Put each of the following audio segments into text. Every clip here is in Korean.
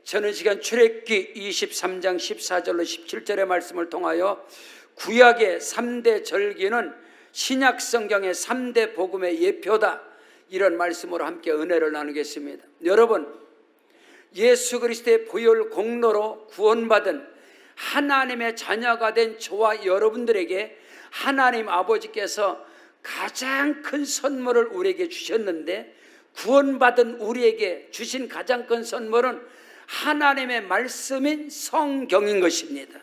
저는 시간 출애굽기 23장 14절로 17절의 말씀을 통하여 구약의 3대 절기는 신약 성경의 3대 복음의 예표다, 이런 말씀으로 함께 은혜를 나누겠습니다. 여러분, 예수 그리스도의 보혈 공로로 구원받은 하나님의 자녀가 된 저와 여러분들에게 하나님 아버지께서 가장 큰 선물을 우리에게 주셨는데, 구원받은 우리에게 주신 가장 큰 선물은 하나님의 말씀인 성경인 것입니다.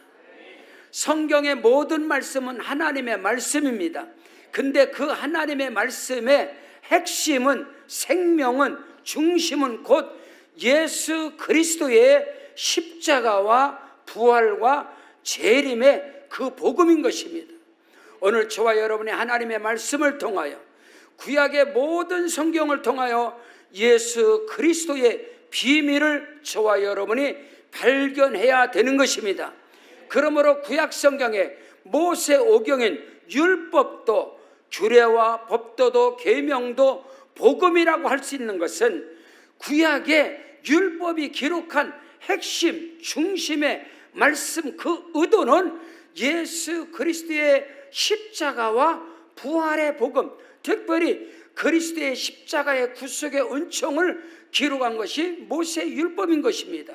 성경의 모든 말씀은 하나님의 말씀입니다. 근데 그 하나님의 말씀의 핵심은, 생명은, 중심은 곧 예수 그리스도의 십자가와 부활과 재림의 그 복음인 것입니다. 오늘 저와 여러분이 하나님의 말씀을 통하여, 구약의 모든 성경을 통하여 예수 그리스도의 비밀을 저와 여러분이 발견해야 되는 것입니다. 그러므로 구약 성경에 모세 오경인 율법도 규례와 법도도 계명도 복음이라고 할 수 있는 것은, 구약의 율법이 기록한 핵심 중심의 말씀, 그 의도는 예수 그리스도의 십자가와 부활의 복음, 특별히 그리스도의 십자가의 구속의 은총을 기록한 것이 모세의 율법인 것입니다.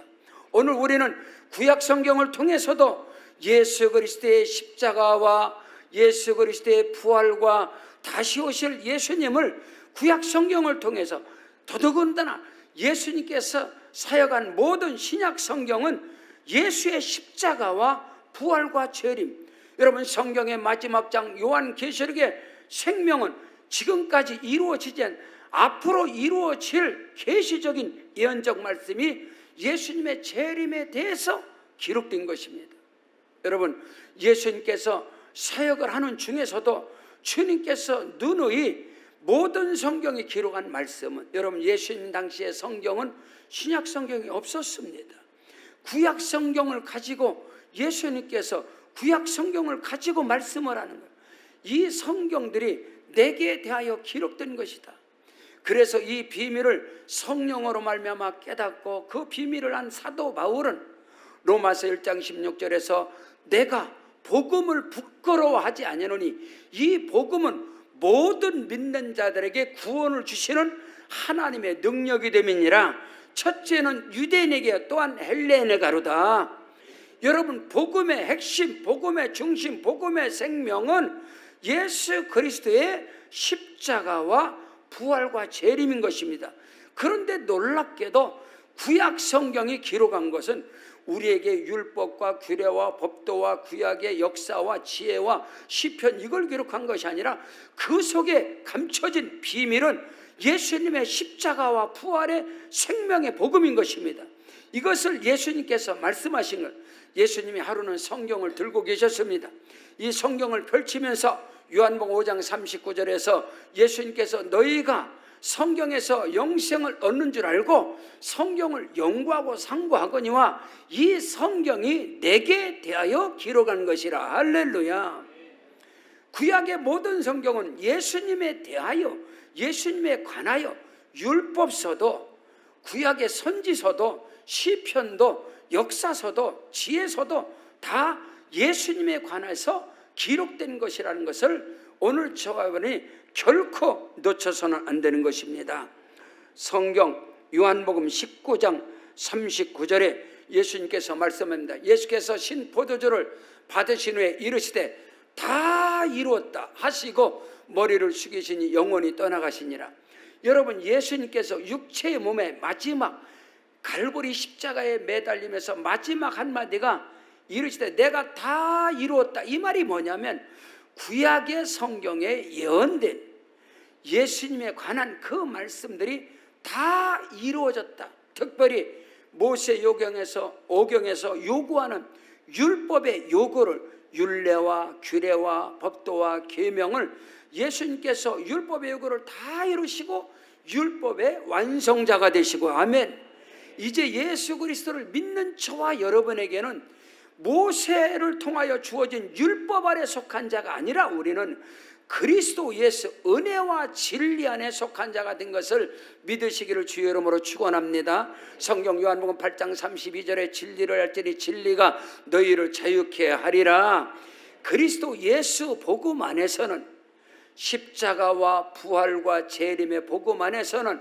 오늘 우리는 구약 성경을 통해서도 예수 그리스도의 십자가와 예수 그리스도의 부활과 다시 오실 예수님을 구약 성경을 통해서, 더더군다나 예수님께서 사역한 모든 신약 성경은 예수의 십자가와 부활과 재림, 여러분 성경의 마지막 장 요한계시록의 생명은 지금까지 이루어지지 않은 앞으로 이루어질 계시적인 예언적 말씀이 예수님의 재림에 대해서 기록된 것입니다. 여러분, 예수님께서 사역을 하는 중에서도 주님께서 누누이 모든 성경에 기록한 말씀은, 여러분 예수님 당시의 성경은 신약 성경이 없었습니다. 구약 성경을 가지고 예수님께서 구약 성경을 가지고 말씀을 하는 거예요. 이 성경들이 내게 대하여 기록된 것이다. 그래서 이 비밀을 성령으로 말미암아 깨닫고 그 비밀을 한 사도 바울은 로마서 1장 16절에서 내가 복음을 부끄러워하지 아니하노니 이 복음은 모든 믿는 자들에게 구원을 주시는 하나님의 능력이 됨이니라. 첫째는 유대인에게, 또한 헬레인의 가로다. 여러분, 복음의 핵심, 복음의 중심, 복음의 생명은 예수 그리스도의 십자가와 부활과 재림인 것입니다. 그런데 놀랍게도 구약 성경이 기록한 것은 우리에게 율법과 규례와 법도와 구약의 역사와 지혜와 시편, 이걸 기록한 것이 아니라 그 속에 감춰진 비밀은 예수님의 십자가와 부활의 생명의 복음인 것입니다. 이것을 예수님께서 말씀하신 것, 예수님이 하루는 성경을 들고 계셨습니다. 이 성경을 펼치면서 요한복음 5장 39절에서 예수님께서 너희가 성경에서 영생을 얻는 줄 알고 성경을 연구하고 상고하거니와 이 성경이 내게 대하여 기록한 것이라. 할렐루야. 구약의 모든 성경은 예수님에 대하여, 예수님에 관하여, 율법서도, 구약의 선지서도, 시편도, 역사서도, 지혜서도 다 예수님에 관해서 기록된 것이라는 것을 오늘 저와 여러분이 결코 놓쳐서는 안 되는 것입니다. 성경 요한복음 19장 39절에 예수님께서 말씀합니다. 예수께서 신 포도주를 받으신 후에 이르시되 다 이루었다 하시고 머리를 숙이시니 영원히 떠나가시니라. 여러분, 예수님께서 육체의 몸의 마지막 갈보리 십자가에 매달리면서 마지막 한마디가 이르시되 내가 다 이루었다, 이 말이 뭐냐면 구약의 성경에 예언된 예수님에 관한 그 말씀들이 다 이루어졌다. 특별히 모세 오경에서 요구하는 율법의 요구를, 율례와 규례와 법도와 계명을 예수님께서 율법의 요구를 다 이루시고 율법의 완성자가 되시고, 아멘. 이제 예수 그리스도를 믿는 저와 여러분에게는 모세를 통하여 주어진 율법 아래 속한 자가 아니라 우리는 그리스도 예수 은혜와 진리 안에 속한 자가 된 것을 믿으시기를 주의 이름으로 축원합니다. 성경 요한복음 8장 32절에 진리를 알지니 진리가 너희를 자유케 하리라. 그리스도 예수 복음 안에서는, 십자가와 부활과 재림의 복음 안에서는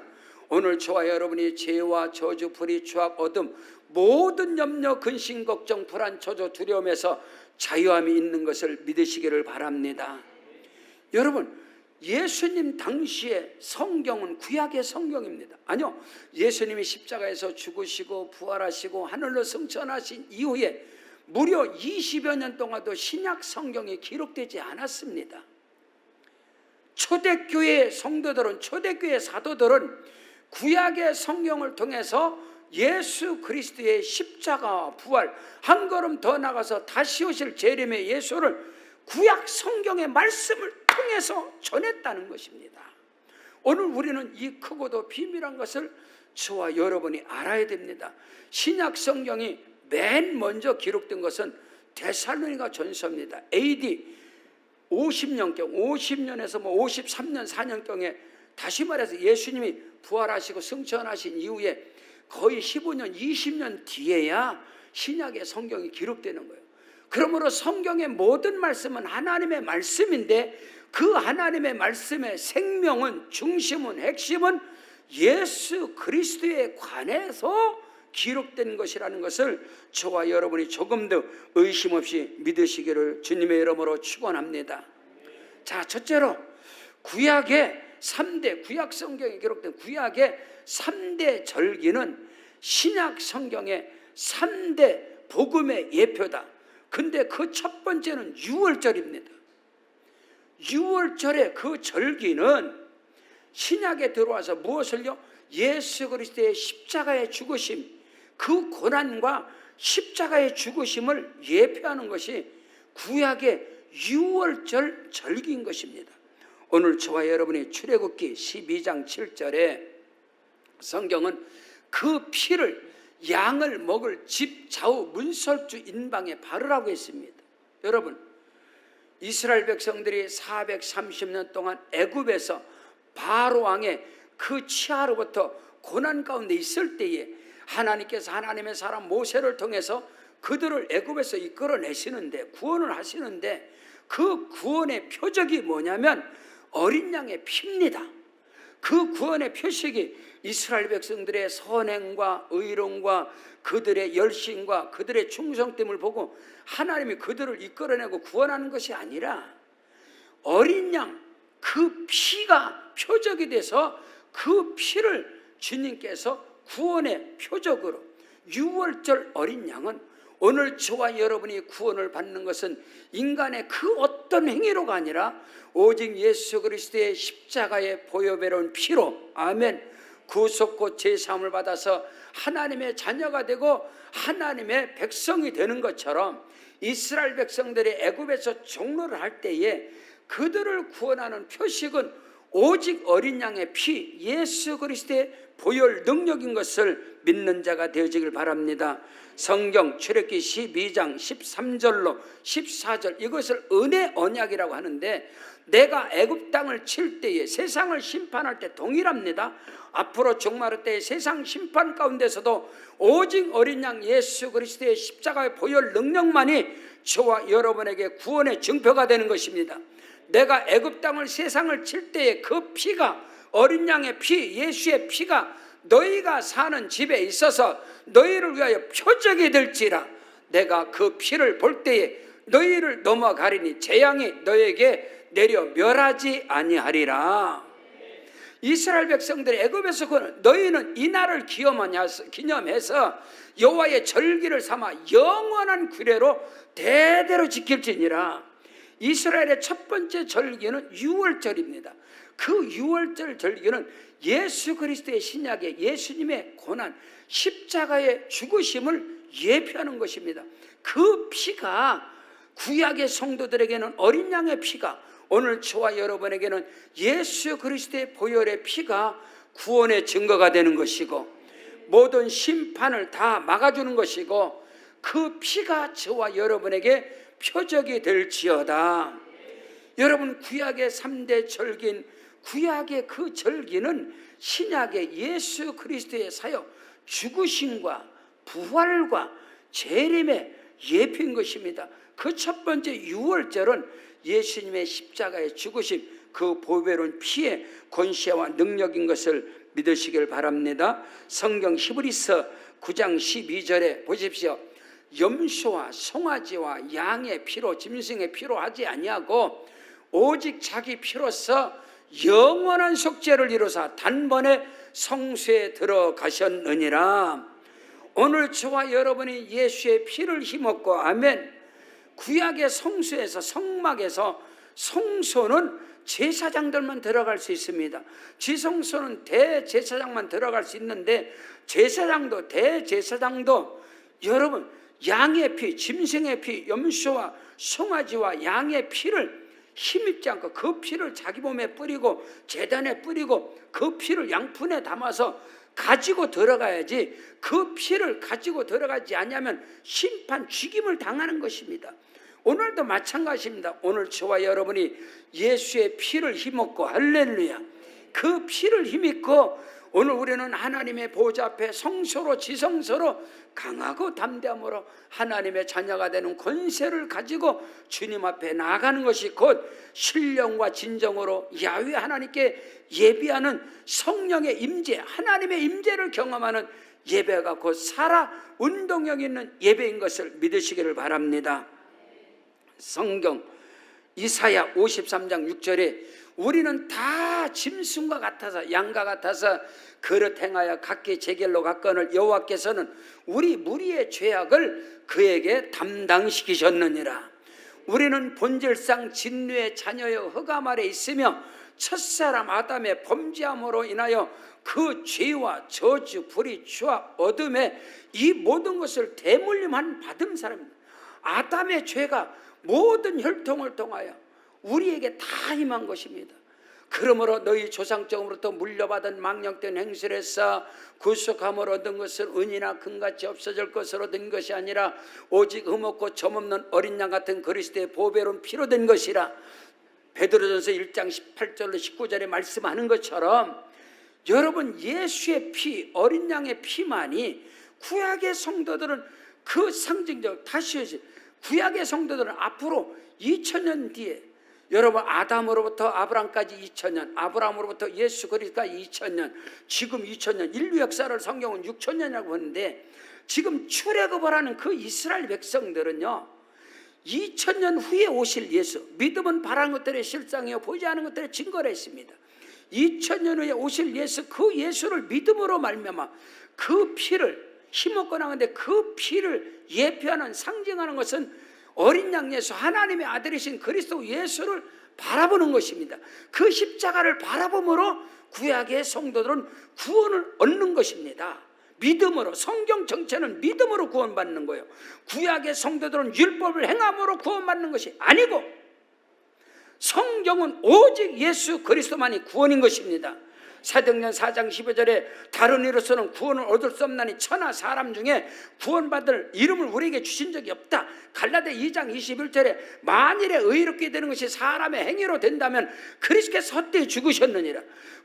오늘 저와 여러분이 죄와 저주, 불의, 추악, 어둠, 모든 염려, 근심, 걱정, 불안, 초조, 두려움에서 자유함이 있는 것을 믿으시기를 바랍니다. 여러분, 예수님 당시에 성경은 구약의 성경입니다. 아니요, 예수님이 십자가에서 죽으시고 부활하시고 하늘로 승천하신 이후에 무려 20여 년 동안도 신약 성경이 기록되지 않았습니다. 초대교회 성도들은, 초대교회 사도들은 구약의 성경을 통해서 예수 그리스도의 십자가와 부활, 한 걸음 더 나가서 다시 오실 재림의 예수를 구약 성경의 말씀을 통해서 전했다는 것입니다. 오늘 우리는 이 크고도 비밀한 것을 저와 여러분이 알아야 됩니다. 신약 성경이 맨 먼저 기록된 것은 데살로니가 전서입니다. AD 50년경, 50년에서 53년, 4년경에, 다시 말해서 예수님이 부활하시고 승천하신 이후에 거의 15년, 20년 뒤에야 신약의 성경이 기록되는 거예요. 그러므로 성경의 모든 말씀은 하나님의 말씀인데, 그 하나님의 말씀의 생명은, 중심은, 핵심은 예수 그리스도에 관해서 기록된 것이라는 것을 저와 여러분이 조금 더 의심 없이 믿으시기를 주님의 이름으로 축원합니다. 자, 첫째로 구약의 3대, 구약 성경에 기록된 구약의 3대 절기는 신약 성경의 3대 복음의 예표다. 근데 그 첫 번째는 유월절입니다. 유월절의 그 절기는 신약에 들어와서 무엇을요? 예수 그리스도의 십자가의 죽으심, 그 고난과 십자가의 죽으심을 예표하는 것이 구약의 유월절 절기인 것입니다. 오늘 저와 여러분이 출애굽기 12장 7절에 성경은 그 피를 양을 먹을 집 좌우 문설주 인방에 바르라고 했습니다. 여러분, 이스라엘 백성들이 430년 동안 애굽에서 바로 왕의 그 치하로부터 고난 가운데 있을 때에 하나님께서 하나님의 사람 모세를 통해서 그들을 애굽에서 이끌어내시는데, 구원을 하시는데, 그 구원의 표적이 뭐냐면 어린 양의 피입니다. 그 구원의 표식이 이스라엘 백성들의 선행과 의로움과 그들의 열심과 그들의 충성됨을 보고 하나님이 그들을 이끌어내고 구원하는 것이 아니라 어린 양, 그 피가 표적이 돼서 그 피를 주님께서 구원의 표적으로, 유월절 어린 양은 오늘 저와 여러분이 구원을 받는 것은 인간의 그 어떤 행위로가 아니라 오직 예수 그리스도의 십자가의 보혈배로운 피로, 아멘, 구속고 제사함을 받아서 하나님의 자녀가 되고 하나님의 백성이 되는 것처럼 이스라엘 백성들이 애굽에서 종로를 할 때에 그들을 구원하는 표식은 오직 어린 양의 피, 예수 그리스도의 보혈 능력인 것을 믿는 자가 되어지길 바랍니다. 성경 출애굽기 12장 13절로 14절, 이것을 은혜 언약이라고 하는데, 내가 애굽 땅을 칠 때에 세상을 심판할 때 동일합니다. 앞으로 종말의 때에 세상 심판 가운데서도 오직 어린 양 예수 그리스도의 십자가의 보혈 능력만이 저와 여러분에게 구원의 증표가 되는 것입니다. 내가 애굽 땅을 세상을 칠 때에 그 피가, 어린 양의 피, 예수의 피가 너희가 사는 집에 있어서 너희를 위하여 표적이 될지라. 내가 그 피를 볼 때에 너희를 넘어가리니 재앙이 너희에게 내려 멸하지 아니하리라. 이스라엘 백성들이 애굽에서 그는 너희는 이 날을 기념해서 여호와의 절기를 삼아 영원한 규례로 대대로 지킬지니라. 이스라엘의 첫 번째 절기는 유월절입니다. 그 유월절 절기는 예수 그리스도의 신약의 예수님의 고난, 십자가의 죽으심을 예표하는 것입니다. 그 피가 구약의 성도들에게는 어린 양의 피가, 오늘 저와 여러분에게는 예수 그리스도의 보혈의 피가 구원의 증거가 되는 것이고 모든 심판을 다 막아주는 것이고, 그 피가 저와 여러분에게 표적이 될지어다. 여러분, 구약의 3대 절기인 구약의 그 절기는 신약의 예수 그리스도의 사역, 죽으심과 부활과 재림의 예표인 것입니다. 그 첫 번째 유월절은 예수님의 십자가의 죽으심, 그 보배로운 피의 권세와 능력인 것을 믿으시길 바랍니다. 성경 히브리서 9장 12절에 보십시오. 염소와 송아지와 양의 피로, 짐승의 피로 하지 아니하고 오직 자기 피로서 영원한 속죄를 이루사 단번에 성소에 들어가셨느니라. 오늘 저와 여러분이 예수의 피를 힘입고, 아멘, 구약의 성소에서, 성막에서, 성소는 제사장들만 들어갈 수 있습니다. 지성소는 대제사장만 들어갈 수 있는데, 제사장도 대제사장도 여러분 양의 피, 짐승의 피, 염소와 송아지와 양의 피를 힘입지 않고 그 피를 자기 몸에 뿌리고 제단에 뿌리고 그 피를 양푼에 담아서 가지고 들어가야지, 그 피를 가지고 들어가지 않으면 심판, 죽임을 당하는 것입니다. 오늘도 마찬가지입니다. 오늘 저와 여러분이 예수의 피를 힘입고, 할렐루야, 그 피를 힘입고 오늘 우리는 하나님의 보좌 앞에 성소로, 지성소로 강하고 담대함으로 하나님의 자녀가 되는 권세를 가지고 주님 앞에 나아가는 것이 곧 신령과 진정으로 야훼 하나님께 예비하는 성령의 임재, 하나님의 임재를 경험하는 예배가 곧 살아 운동력 있는 예배인 것을 믿으시기를 바랍니다. 성경 이사야 53장 6절에 우리는 다 짐승과 같아서, 양과 같아서 그릇 행하여 각기 제 길로 갔거늘 여호와께서는 우리 무리의 죄악을 그에게 담당시키셨느니라. 우리는 본질상 진노의 자녀여 흑암 아래 있으며 첫사람 아담의 범죄함으로 인하여 그 죄와 저주, 불의, 추악, 어둠의 이 모든 것을 대물림한 받은 사람입니다. 아담의 죄가 모든 혈통을 통하여 우리에게 다 임한 것입니다. 그러므로 너희 조상적으로부터 물려받은 망령된 행실에서 구속함을 얻은 것은 은이나 금같이 없어질 것으로 얻은 것이 아니라 오직 흠없고 점없는 어린 양 같은 그리스도의 보배로운 피로 된 것이라. 베드로전서 1장 18절로 19절에 말씀하는 것처럼 여러분, 예수의 피, 어린 양의 피만이, 구약의 성도들은 그 상징적, 다시 구약의 성도들은 앞으로 2000년 뒤에, 여러분, 아담으로부터 아브람까지 2000년, 아브람으로부터 예수 그리스도까지 2000년, 지금 2000년, 인류 역사를 성경은 6000년이라고 하는데, 지금 출애굽을 하는 그 이스라엘 백성들은요 2000년 후에 오실 예수, 믿음은 바라는 것들의 실상이요 보이지 않은 것들의 증거를 했습니다. 2000년 후에 오실 예수, 그 예수를 믿음으로 말미암아 그 피를 힘없고 나는데, 그 피를 예표하는, 상징하는 것은 어린 양 예수, 하나님의 아들이신 그리스도 예수를 바라보는 것입니다. 그 십자가를 바라봄으로 구약의 성도들은 구원을 얻는 것입니다. 믿음으로. 성경 전체는 믿음으로 구원받는 거예요. 구약의 성도들은 율법을 행함으로 구원받는 것이 아니고, 성경은 오직 예수 그리스도만이 구원인 것입니다. 사도행전 4장 15절에 다른 이로서는 구원을 얻을 수 없나니 천하 사람 중에 구원받을 이름을 우리에게 주신 적이 없다. 갈라디아 2장 21절에 만일에 의롭게 되는 것이 사람의 행위로 된다면 그리스도께서 헛되이 죽으셨느니라.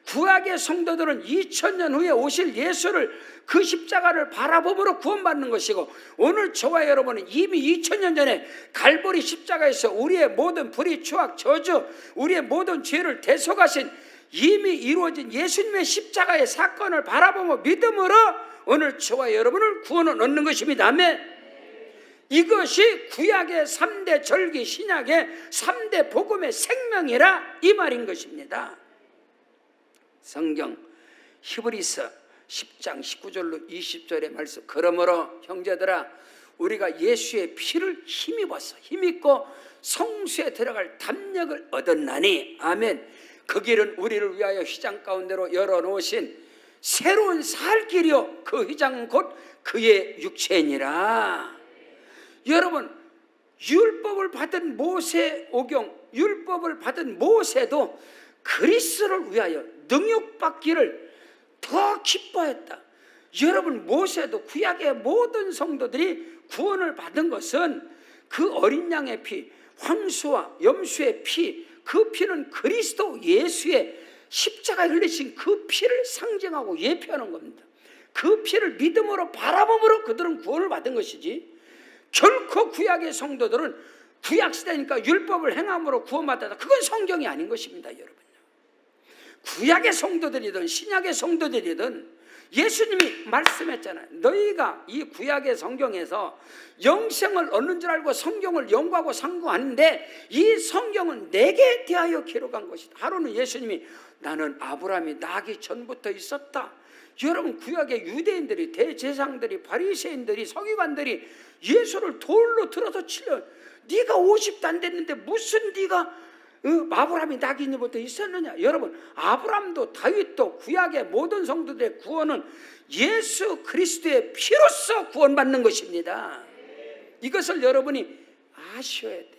구약의 성도들은 2000년 후에 오실 예수를, 그 십자가를 바라봄으로 구원받는 것이고, 오늘 저와 여러분은 이미 2000년 전에 갈보리 십자가에서 우리의 모든 불의, 추악, 저주, 우리의 모든 죄를 대속하신 이미 이루어진 예수님의 십자가의 사건을 바라보며 믿음으로 오늘 저와 여러분을 구원을 얻는 것입니다. 아멘. 이것이 구약의 3대 절기, 신약의 3대 복음의 생명이라 이 말인 것입니다. 성경 히브리서 10장 19절로 20절의 말씀, 그러므로 형제들아 우리가 예수의 피를 힘입고 성소에 들어갈 담력을 얻었나니, 아멘. 그 길은 우리를 위하여 휘장 가운데로 열어놓으신 새로운 살 길이요 그 휘장은 곧 그의 육체니라. 여러분, 율법을 받은 모세 오경, 율법을 받은 모세도 그리스도를 위하여 능욕받기를 더 기뻐했다. 여러분, 모세도, 구약의 모든 성도들이 구원을 받은 것은 그 어린 양의 피, 황소와 염소의 피, 그 피는 그리스도 예수의 십자가에 흘리신 그 피를 상징하고 예표하는 겁니다. 그 피를 믿음으로 바라봄으로 그들은 구원을 받은 것이지, 결코 구약의 성도들은 구약시대니까 율법을 행함으로 구원받았다, 그건 성경이 아닌 것입니다. 여러분, 구약의 성도들이든 신약의 성도들이든 예수님이 말씀했잖아요. 너희가 이 구약의 성경에서 영생을 얻는 줄 알고 성경을 연구하고 상고하는데 이 성경은 내게 대하여 기록한 것이다. 하루는 예수님이 나는 아브라함이 나기 전부터 있었다. 여러분, 구약의 유대인들이, 대제사장들이, 바리새인들이, 서기관들이 예수를 돌로 들어서 치려, 네가 50도 안 됐는데 무슨 네가 아브라함이 나기 전부터 있었느냐. 여러분, 아브라함도 다윗도 구약의 모든 성도들의 구원은 예수 그리스도의 피로써 구원받는 것입니다. 이것을 여러분이 아셔야 돼요.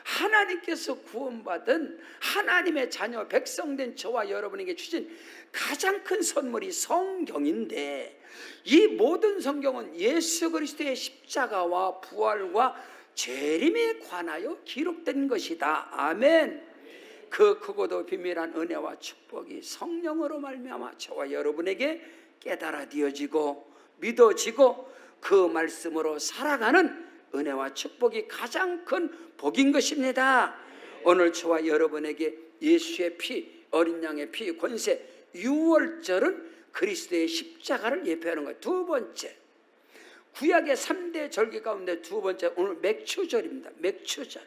하나님께서 구원받은 하나님의 자녀 백성된 저와 여러분에게 주신 가장 큰 선물이 성경인데, 이 모든 성경은 예수 그리스도의 십자가와 부활과 재림에 관하여 기록된 것이다. 아멘. 그 크고도 비밀한 은혜와 축복이 성령으로 말미암아 저와 여러분에게 깨달아지고 믿어지고 그 말씀으로 살아가는 은혜와 축복이 가장 큰 복인 것입니다. 오늘 저와 여러분에게 예수의 피, 어린 양의 피, 권세, 유월절은 그리스도의 십자가를 예표하는 거예요. 두 번째, 구약의 3대 절기 가운데 두 번째, 오늘 맥추절입니다. 맥추절.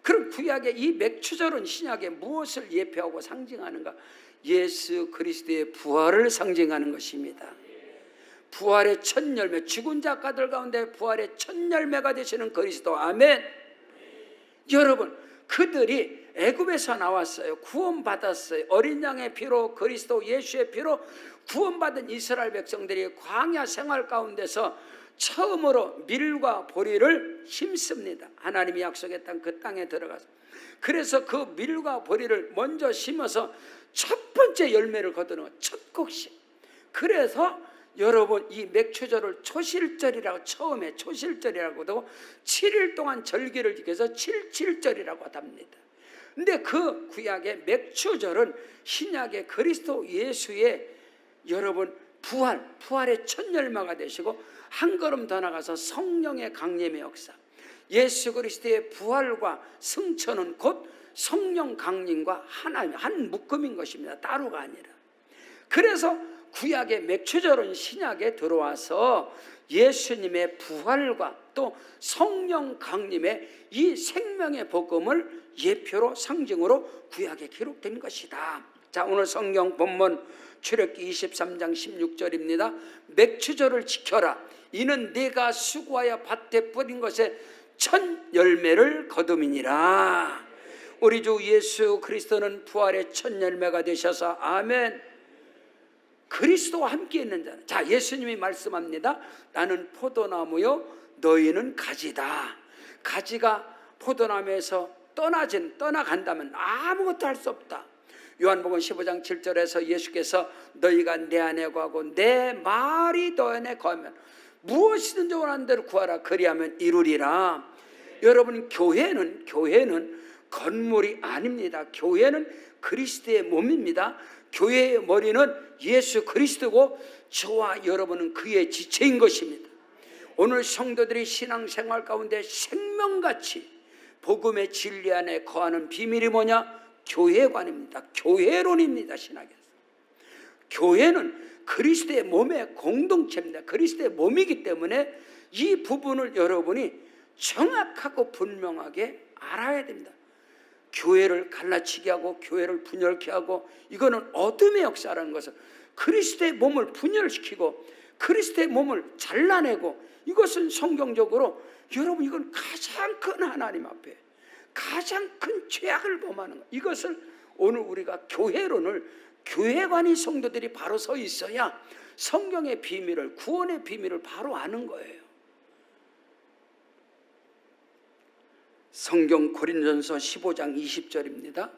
그럼 구약의 이 맥추절은 신약의 무엇을 예표하고 상징하는가? 예수 그리스도의 부활을 상징하는 것입니다. 부활의 첫 열매, 죽은 자가들 가운데 부활의 첫 열매가 되시는 그리스도. 아멘. 여러분, 그들이 애굽에서 나왔어요. 구원받았어요. 어린 양의 피로, 그리스도 예수의 피로 구원받은 이스라엘 백성들이 광야 생활 가운데서 처음으로 밀과 보리를 심습니다. 하나님이 약속했던 그 땅에 들어가서. 그래서 그 밀과 보리를 먼저 심어서 첫 번째 열매를 거두는 첫 곡식. 그래서 여러분, 이 맥추절을 초실절이라고, 처음에 초실절이라고도 하고 7일 동안 절기를 지켜서 칠칠절이라고 합니다. 근데 그 구약의 맥추절은 신약의 그리스도 예수의 여러분 부활의 첫 열매가 되시고, 한 걸음 더 나가서 성령의 강림의 역사, 예수 그리스도의 부활과 승천은 곧 성령 강림과 하나님 한 묶음인 것입니다. 따로가 아니라. 그래서 구약의 맥추절은 신약에 들어와서 예수님의 부활과 또 성령 강림의 이 생명의 복음을 예표로 상징으로 구약에 기록된 것이다. 자, 오늘 성경 본문 출애굽기 23장 16절입니다. 맥추절을 지켜라. 이는 네가 수고하여 밭에 뿌린 것에 첫 열매를 거둠이니라. 우리 주 예수 그리스도는 부활의 첫 열매가 되셔서, 아멘, 그리스도와 함께 있는 자는, 자, 예수님이 말씀합니다. 나는 포도나무요 너희는 가지다. 가지가 포도나무에서 떠나간다면 아무것도 할 수 없다. 요한복음 15장 7절에서 예수께서 너희가 내 안에 거하고 내 말이 너 안에 거하면 무엇이든지 원하는 대로 구하라. 그리하면 이루리라. 여러분, 교회는 건물이 아닙니다. 교회는 그리스도의 몸입니다. 교회의 머리는 예수 그리스도고 저와 여러분은 그의 지체인 것입니다. 오늘 성도들이 신앙생활 가운데 생명같이 복음의 진리 안에 거하는 비밀이 뭐냐? 교회관입니다. 교회론입니다. 신학에서 교회는 그리스도의 몸의 공동체입니다. 그리스도의 몸이기 때문에 이 부분을 여러분이 정확하고 분명하게 알아야 됩니다. 교회를 갈라치게 하고 교회를 분열케 하고, 이거는 어둠의 역사라는 것은 그리스도의 몸을 분열시키고 그리스도의 몸을 잘라내고, 이것은 성경적으로 여러분, 이건 가장 큰 하나님 앞에 가장 큰 죄악을 범하는 것. 이것을 오늘 우리가 교회론을, 교회관이 성도들이 바로 서 있어야 성경의 비밀을, 구원의 비밀을 바로 아는 거예요. 성경 고린도전서 15장 20절입니다.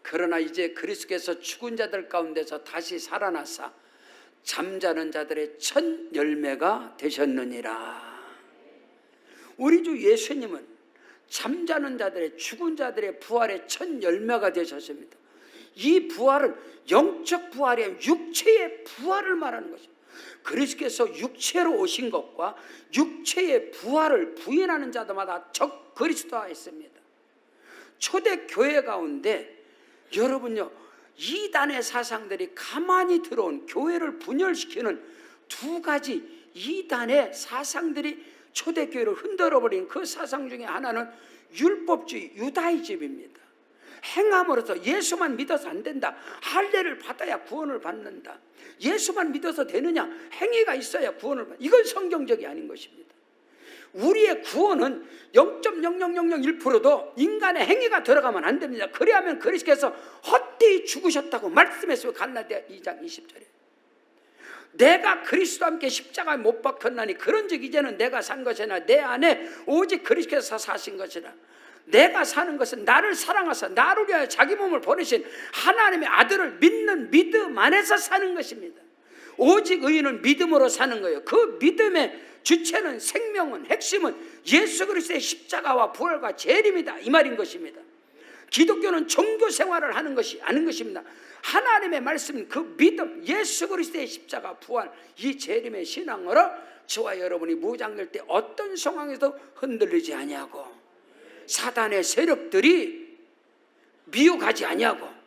그러나 이제 그리스도께서 죽은 자들 가운데서 다시 살아나사 잠자는 자들의 첫 열매가 되셨느니라. 우리 주 예수님은 잠자는 자들의, 죽은 자들의 부활의 첫 열매가 되셨습니다. 이 부활은 영적 부활이 아니라 육체의 부활을 말하는 것입니다. 그리스도께서 육체로 오신 것과 육체의 부활을 부인하는 자들마다 적 그리스도화 했습니다. 초대 교회 가운데 여러분요, 이단의 사상들이 가만히 들어온 교회를 분열시키는 두 가지 이단의 사상들이 초대교회를 흔들어버린 그 사상 중에 하나는 율법주의, 유다이즘입니다. 행함으로써 예수만 믿어서 안 된다. 할례를 받아야 구원을 받는다. 예수만 믿어서 되느냐? 행위가 있어야 구원을 받는다. 이건 성경적이 아닌 것입니다. 우리의 구원은 0.0001%도 인간의 행위가 들어가면 안 됩니다. 그래야만 그리스도께서 헛되이 죽으셨다고 말씀했어요. 갈라디아 2장 20절에. 내가 그리스도와 함께 십자가에 못 박혔나니 그런즉 이제는 내가 산 것이 아니라 내 안에 오직 그리스도께서 사신 것이라. 내가 사는 것은 나를 사랑하사 나를 위하여 자기 몸을 보내신 하나님의 아들을 믿는 믿음 안에서 사는 것입니다. 오직 의인은 믿음으로 사는 거예요. 그 믿음의 주체는, 생명은, 핵심은 예수 그리스도의 십자가와 부활과 재림이다, 이 말인 것입니다. 기독교는 종교 생활을 하는 것이 아닌 것입니다. 하나님의 말씀, 그 믿음, 예수 그리스도의 십자가, 부활, 이 재림의 신앙으로 저와 여러분이 무장될 때 어떤 상황에서 흔들리지 아니하고, 사단의 세력들이 미혹하지 아니하고.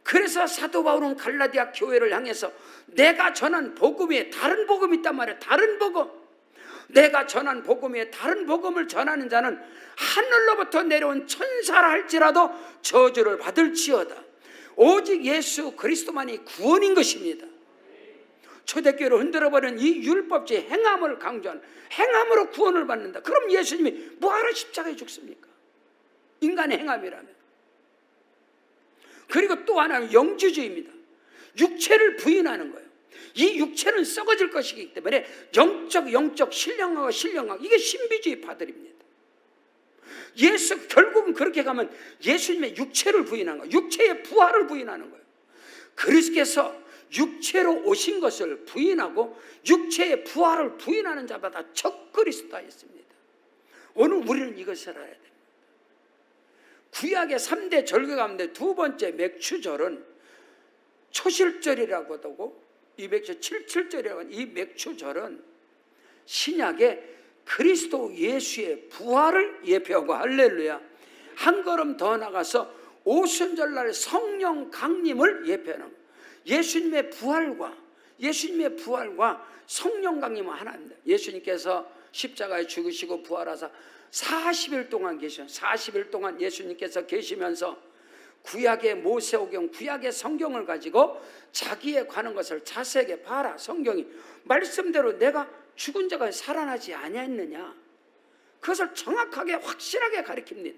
그래서 사도 바울은 갈라디아 교회를 향해서 내가 전한 복음 위에 다른 복음이 있단 말이에요. 다른 복음. 내가 전한 복음 위에 다른 복음을 전하는 자는 하늘로부터 내려온 천사라 할지라도 저주를 받을지어다. 오직 예수 그리스도만이 구원인 것입니다. 초대교회를 흔들어버린 이 율법주의 행함을 강조하는, 행함으로 구원을 받는다. 그럼 예수님이 뭐하러 십자가에 죽습니까? 인간의 행함이라면. 그리고 또 하나는 영주주의입니다. 육체를 부인하는 거예요. 이 육체는 썩어질 것이기 때문에 영적 신령하고 이게 신비주의 파들입니다. 결국은 그렇게 가면 예수님의 육체를 부인하는 거예요. 육체의 부활을 부인하는 거예요. 그리스도께서 육체로 오신 것을 부인하고 육체의 부활을 부인하는 자마다 적 그리스도였습니다. 오늘 우리는 이것을 알아야 됩니다. 구약의 3대 절기 가운데 두 번째 맥추절은 초실절이라고도 하고 이 맥추 77절이라고 하는 이 맥추절은 신약의 그리스도 예수의 부활을 예표하고, 할렐루야, 한 걸음 더 나가서 오순절날 성령 강림을 예표하는 거예요. 예수님의 부활과 성령 강림은 하나입니다. 예수님께서 십자가에 죽으시고 부활하사 40일 동안 40일 동안 예수님께서 계시면서 구약의 모세오경, 구약의 성경을 가지고 자기에 관한 것을 자세하게 봐라. 성경이 말씀대로 내가 죽은 자가 살아나지 아니했느냐, 그것을 정확하게 확실하게 가리킵니다.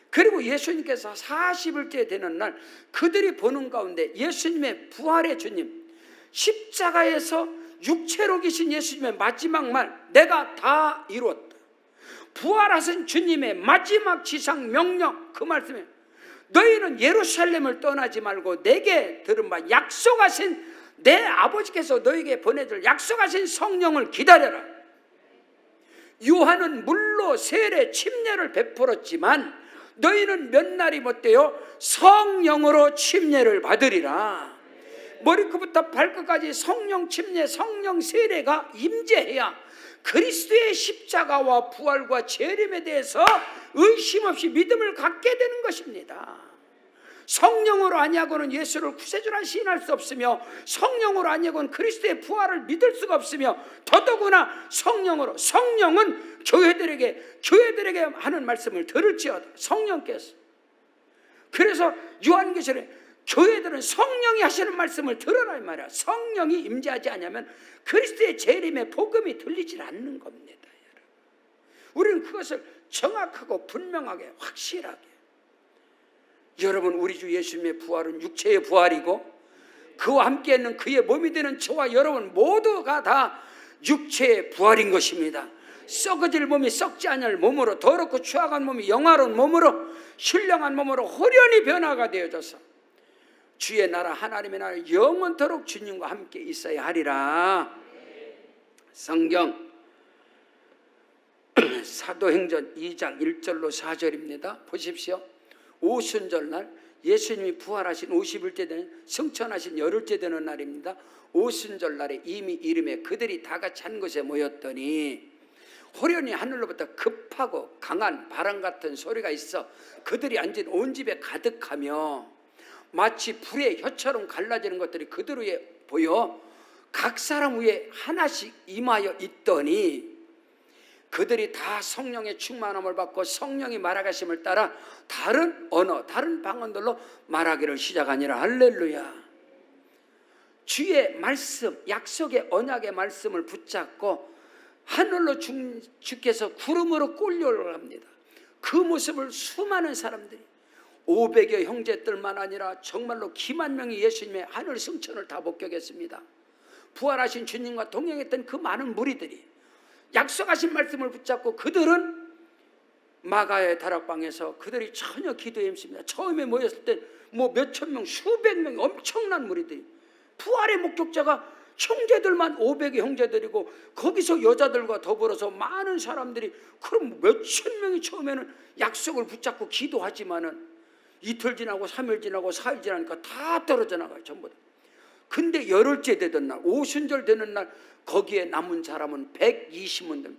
그리고 예수님께서 40일째 되는 날 그들이 보는 가운데 예수님의 부활의 주님, 십자가에서 육체로 계신 예수님의 마지막 말, 내가 다 이루었다. 부활하신 주님의 마지막 지상 명령, 그 말씀에 너희는 예루살렘을 떠나지 말고 내게 들은 바 약속하신 내 아버지께서 너에게 보내줄 약속하신 성령을 기다려라. 요한은 물로 세례 침례를 베풀었지만 너희는 몇 날이 못되어 성령으로 침례를 받으리라. 머리끝부터 발끝까지 성령 침례, 성령 세례가 임재해야 그리스도의 십자가와 부활과 재림에 대해서 의심 없이 믿음을 갖게 되는 것입니다. 성령으로 아니하고는 예수를 구세주라 시인할 수 없으며, 성령으로 아니하고는 그리스도의 부활을 믿을 수가 없으며, 더더구나 성령은 교회들에게 하는 말씀을 들을지어다. 성령께서. 그래서 요한계시록에 교회들은 성령이 하시는 말씀을 들어라 이 말이야. 성령이 임재하지 않으면 그리스도의 재림의 복음이 들리질 않는 겁니다. 우리는 그것을 정확하고 분명하게 확실하게, 여러분, 우리 주 예수님의 부활은 육체의 부활이고 그와 함께 있는 그의 몸이 되는 저와 여러분 모두가 다 육체의 부활인 것입니다. 썩어질 몸이 썩지 않을 몸으로, 더럽고 추악한 몸이 영화로운 몸으로, 신령한 몸으로 호련히 변화가 되어져서 주의 나라 하나님의 나라 영원토록 주님과 함께 있어야 하리라. 성경 사도행전 2장 1절로 4절입니다. 보십시오. 오순절날 예수님이 부활하신 50일째 되는 승천하신 열흘째 되는 날입니다. 오순절날에 이미 이름에 그들이 다 같이 한 곳에 모였더니 호련히 하늘로부터 급하고 강한 바람 같은 소리가 있어 그들이 앉은 온 집에 가득하며 마치 불의 혀처럼 갈라지는 것들이 그들 위에 보여 각 사람 위에 하나씩 임하여 있더니 그들이 다 성령의 충만함을 받고 성령이 말하심을 따라 다른 언어, 다른 방언들로 말하기를 시작하니라. 할렐루야. 주의 말씀, 약속의 언약의 말씀을 붙잡고 하늘로 주께서 구름으로 꼴려 올라갑니다. 그 모습을 수많은 사람들이 500여 형제들만 아니라 정말로 기만 명이 예수님의 하늘 승천을 다 목격했습니다. 부활하신 주님과 동행했던 그 많은 무리들이 약속하신 말씀을 붙잡고 그들은 마가의 다락방에서 그들이 전혀 기도에 힘씁니다. 처음에 모였을 때 뭐 몇천 명, 수백 명이 엄청난 무리들이 부활의 목격자가 형제들만 500의 형제들이고 거기서 여자들과 더불어서 많은 사람들이 그럼 몇천 명이 처음에는 약속을 붙잡고 기도하지만은 이틀 지나고 3일 지나고 4일 지나니까 다 떨어져 나가요. 전부 다. 근데 열흘째 되던 날 오순절 되는 날 거기에 남은 사람은 120문들.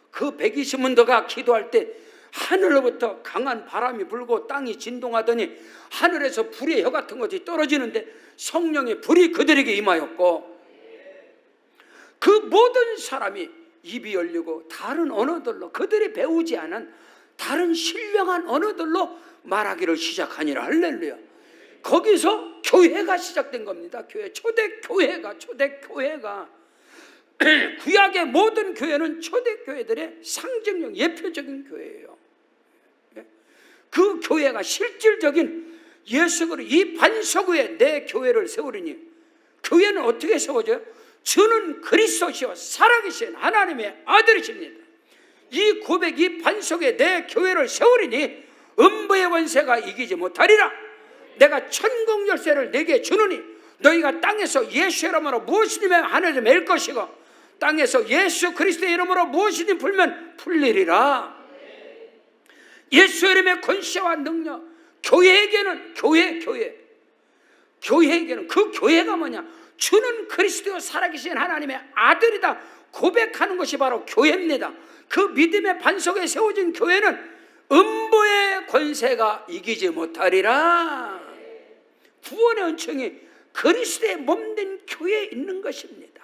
그 120문도가 기도할 때 하늘로부터 강한 바람이 불고 땅이 진동하더니 하늘에서 불의 혀 같은 것이 떨어지는데 성령의 불이 그들에게 임하였고 그 모든 사람이 입이 열리고 다른 언어들로 그들이 배우지 않은 다른 신령한 언어들로 말하기를 시작하니라. 할렐루야. 거기서 교회가 시작된 겁니다. 교회, 초대교회가 구약의 모든 교회는 초대교회들의 상징적 예표적인 교회예요. 그 교회가 실질적인 예수 그리스도 이 반석 위에 내 교회를 세우리니 교회는 어떻게 세워져요? 주는 그리스도시요 살아계신 하나님의 아들이십니다. 이 고백, 이 반석에 내 교회를 세우리니 음부의 권세가 이기지 못하리라. 내가 천국 열쇠를 내게 주느니 너희가 땅에서 예수 이름으로 무엇이면 하늘에 맬 것이고 땅에서 예수 그리스도의 이름으로 무엇이든 풀면 풀리리라. 예수 이름의 권세와 능력, 교회에게는 교회에게는 그 교회가 뭐냐? 주는 그리스도 살아계신 하나님의 아들이다 고백하는 것이 바로 교회입니다. 그 믿음의 반석에 세워진 교회는 음부의 권세가 이기지 못하리라. 구원의 은총이 그리스도의 몸된 교회에 있는 것입니다.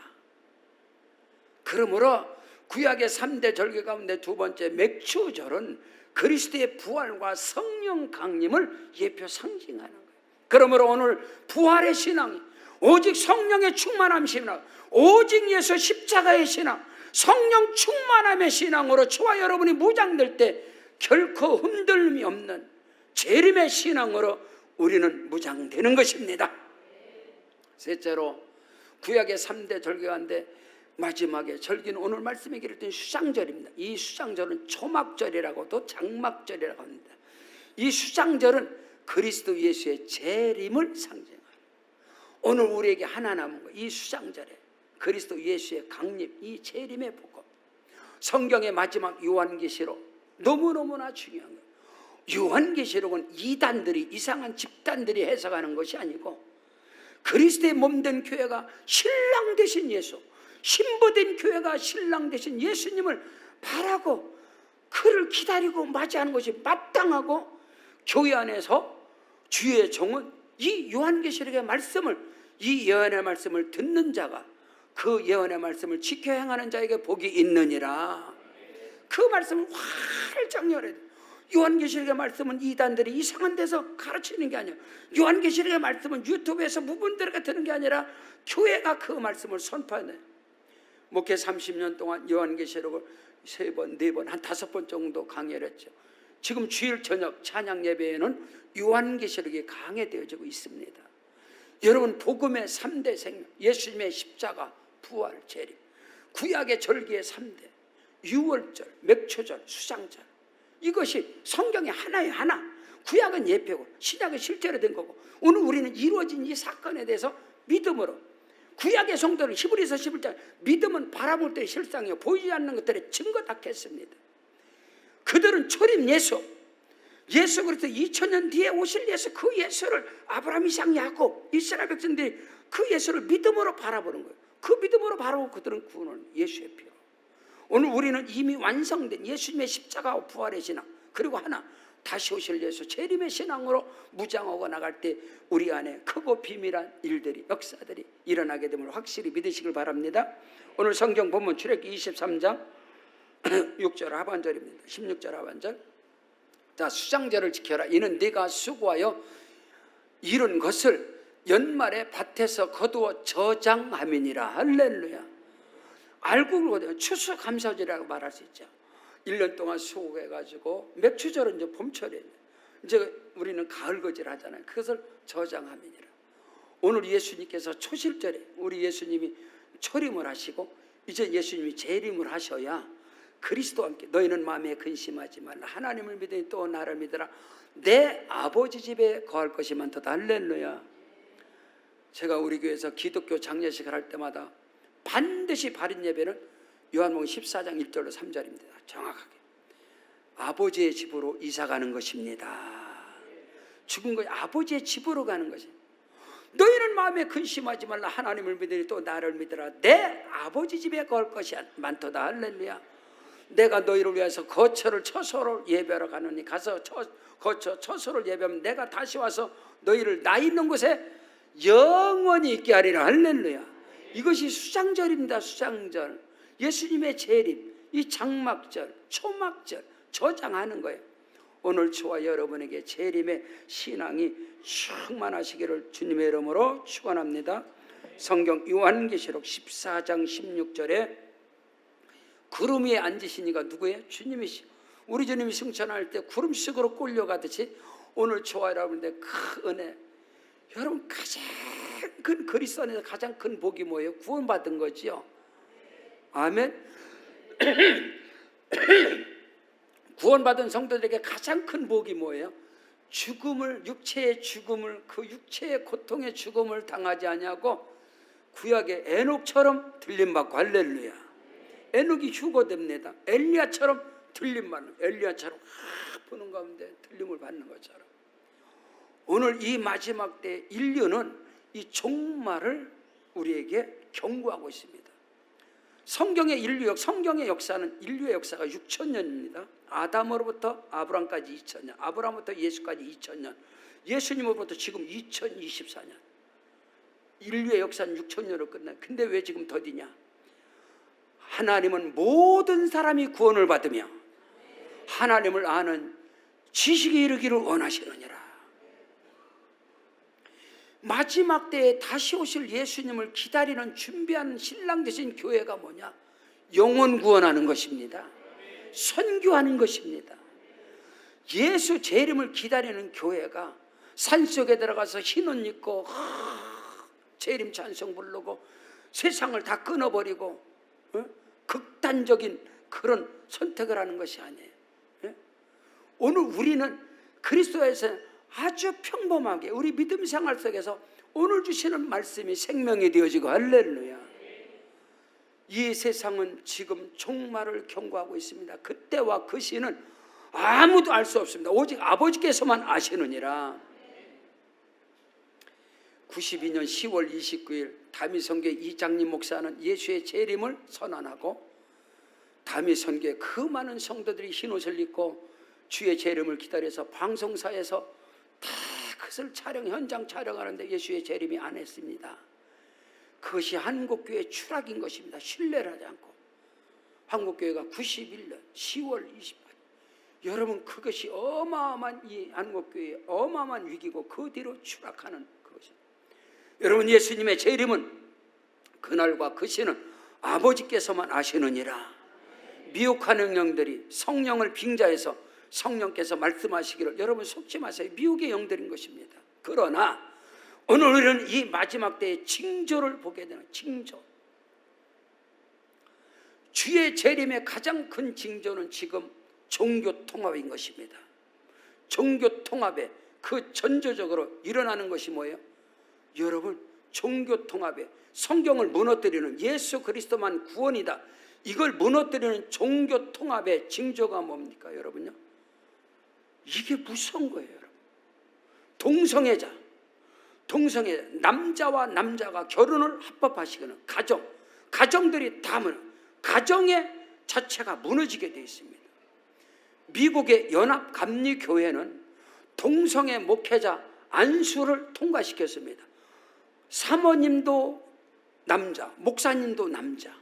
그러므로 구약의 3대 절기 가운데 두 번째 맥추절은 그리스도의 부활과 성령 강림을 예표 상징하는 거예요. 그러므로 오늘 부활의 신앙이 오직 성령의 충만함 신앙, 오직 예수 십자가의 신앙, 성령 충만함의 신앙으로 저와 여러분이 무장될 때 결코 흔들림이 없는 재림의 신앙으로 우리는 무장되는 것입니다. 셋째로 구약의 3대 절기 가운데 마지막에 절기는 오늘 말씀에 기록된 수장절입니다. 이 수장절은 초막절이라고도 장막절이라고 합니다. 이 수장절은 그리스도 예수의 재림을 상징합니다. 오늘 우리에게 하나 남은 거, 이 수장절에 그리스도 예수의 강림, 이 재림의 복음. 성경의 마지막 요한계시록 너무너무나 중요한 거예요. 요한계시록은 이단들이, 이상한 집단들이 해석하는 것이 아니고 그리스도의 몸된 교회가 신랑 되신 예수, 신부된 교회가 신랑 되신 예수님을 바라고 그를 기다리고 맞이하는 것이 마땅하고, 교회 안에서 주의 종은 이 요한계시록의 말씀을, 이 예언의 말씀을 듣는 자가 그 예언의 말씀을 지켜 행하는 자에게 복이 있느니라. 그 말씀을 활짝 열어야 돼. 요한계시록의 말씀은 이단들이 이상한 데서 가르치는 게 아니야. 요한계시록의 말씀은 유튜브에서 무분들에게 듣는 게 아니라 교회가 그 말씀을 선포하네. 목회 30년 동안 요한계시록을 3번, 4번, 한 5번 정도 강의를 했죠. 지금 주일 저녁 찬양 예배에는 요한계시록이 강해되어지고 있습니다. 여러분, 복음의 3대 생명, 예수님의 십자가, 부활, 재림, 구약의 절기의 3대, 유월절, 맥초절, 수장절, 이것이 성경의 하나의 하나. 구약은 예표고 신약은 실제로 된 거고, 오늘 우리는 이루어진 이 사건에 대해서 믿음으로 구약의 성도는 히브리서 11장 믿음은 바라볼 때의 실상이요 보이지 않는 것들의 증거 닦겠습니다. 그들은 초림 예수 그리스도 2000년 뒤에 오실 예수, 그 예수를 아브라함, 이삭, 야곱, 이스라엘 백성들이 그 예수를 믿음으로 바라보는 거예요. 그 믿음으로 바라보고 그들은 구원을 예수의 피로. 오늘 우리는 이미 완성된 예수님의 십자가와 부활의 신앙, 그리고 하나 다시 오실 예수 재림의 신앙으로 무장하고 나갈 때 우리 안에 크고 비밀한 일들이, 역사들이 일어나게 됨을 확실히 믿으시길 바랍니다. 오늘 성경 본문 출애굽기 23장 6절 하반절입니다. 16절 하반절. 자, 수장절을 지켜라. 이는 네가 수고하여 이룬 것을 연말에 밭에서 거두어 저장함이니라. 할렐루야. 알고 그러거든요. 추수감사절이라고 말할 수 있죠. 1년 동안 수고해가지고 맥추절은 이제 봄철이에요. 이제 우리는 가을거질 하잖아요. 그것을 저장함이니라. 오늘 예수님께서 초실절에 우리 예수님이 초림을 하시고 이제 예수님이 재림을 하셔야 그리스도와 함께 너희는 마음에 근심하지 말라. 하나님을 믿으니 또 나를 믿으라. 내 아버지 집에 거할 것이 많도다. 할렐루야. 제가 우리 교회에서 기독교 장례식을 할 때마다 반드시 바른 예배는 요한복음 14장 1절로 3절입니다. 정확하게 아버지의 집으로 이사 가는 것입니다. 죽은 것이 아버지의 집으로 가는 것이. 너희는 마음에 근심하지 말라. 하나님을 믿으니 또 나를 믿으라. 내 아버지 집에 거할 것이 많도다. 할렐루야. 내가 너희를 위해서 거처를 처소를 예배하러 가느니 가서 거처 처소를 예배하면 내가 다시 와서 너희를 나 있는 곳에 영원히 있게 하리라. 할렐루야. 이것이 수장절입니다. 수장절. 예수님의 재림, 이 장막절, 초막절 저장하는 거예요. 오늘 저와 여러분에게 재림의 신앙이 충만하시기를 주님의 이름으로 축원합니다. 성경 요한계시록 14장 16절에 구름 위에 앉으시니가 누구예요? 주님이시고 우리 주님이 승천할 때 구름식으로 꼴려가듯이 오늘 저와 여러분들 큰 은혜, 여러분 가장 큰 그리스도 안에서 가장 큰 복이 뭐예요? 구원받은 거지요. 아멘. 구원받은 성도들에게 가장 큰 복이 뭐예요? 죽음을, 육체의 죽음을, 그 육체의 고통의 죽음을 당하지 아니하고 구약의 에녹처럼 들림받고. 할렐루야. 에녹이 휴거됩니다. 엘리야처럼 들림받는, 엘리야처럼 보는 가운데 들림을 받는 것처럼 오늘 이 마지막 때 인류는 이 종말을 우리에게 경고하고 있습니다. 성경의 인류역, 성경의 역사는 인류의 역사가 6,000년입니다. 아담으로부터 아브람까지 2,000년, 아브람부터 예수까지 2,000년, 예수님으로부터 지금 2024년. 인류의 역사는 6,000년으로 끝나요. 근데 왜 지금 더디냐? 하나님은 모든 사람이 구원을 받으며 하나님을 아는 지식에 이르기를 원하시느니라. 마지막 때에 다시 오실 예수님을 기다리는 준비하는 신랑 되신 교회가 뭐냐? 영혼 구원하는 것입니다. 선교하는 것입니다. 예수 재림을 기다리는 교회가 산속에 들어가서 흰 옷 입고 재림 찬송 부르고 세상을 다 끊어버리고 극단적인 그런 선택을 하는 것이 아니에요. 오늘 우리는 그리스도에서 아주 평범하게 우리 믿음 생활 속에서 오늘 주시는 말씀이 생명이 되어지고. 할렐루야. 이 세상은 지금 종말을 경고하고 있습니다. 그때와 그 시는 아무도 알 수 없습니다. 오직 아버지께서만 아시느니라. 92년 10월 29일 다미선교회 이장님 목사는 예수의 재림을 선언하고 다미선교회 그 많은 성도들이 흰옷을 입고 주의 재림을 기다려서 방송사에서 다 그것을 현장 촬영하는데 예수의 재림이 안 했습니다. 그것이 한국교회의 추락인 것입니다. 신뢰를 하지 않고. 한국교회가 91년 10월 28일 여러분, 그것이 어마어마한 이 한국교회의 어마어마한 위기고 그 뒤로 추락하는 그것입니다. 여러분, 예수님의 재림은 그날과 그 시는 아버지께서만 아시느니라. 미혹하는 영들이 성령을 빙자해서 성령께서 말씀하시기를 여러분 속지 마세요. 미혹의 영들인 것입니다. 그러나 오늘 우리는 이 마지막 때의 징조를 보게 되는 징조. 주의 재림의 가장 큰 징조는 지금 종교 통합인 것입니다. 종교 통합에 그 전조적으로 일어나는 것이 뭐예요? 여러분, 종교 통합에 성경을 무너뜨리는 예수 그리스도만 구원이다, 이걸 무너뜨리는 종교 통합의 징조가 뭡니까 여러분요? 이게 무서운 거예요 여러분. 동성애자, 남자와 남자가 결혼을 합법화시키는 가정들이 다 가정의 자체가 무너지게 되어 있습니다. 미국의 연합감리교회는 동성애 목회자 안수를 통과시켰습니다. 사모님도 남자, 목사님도 남자,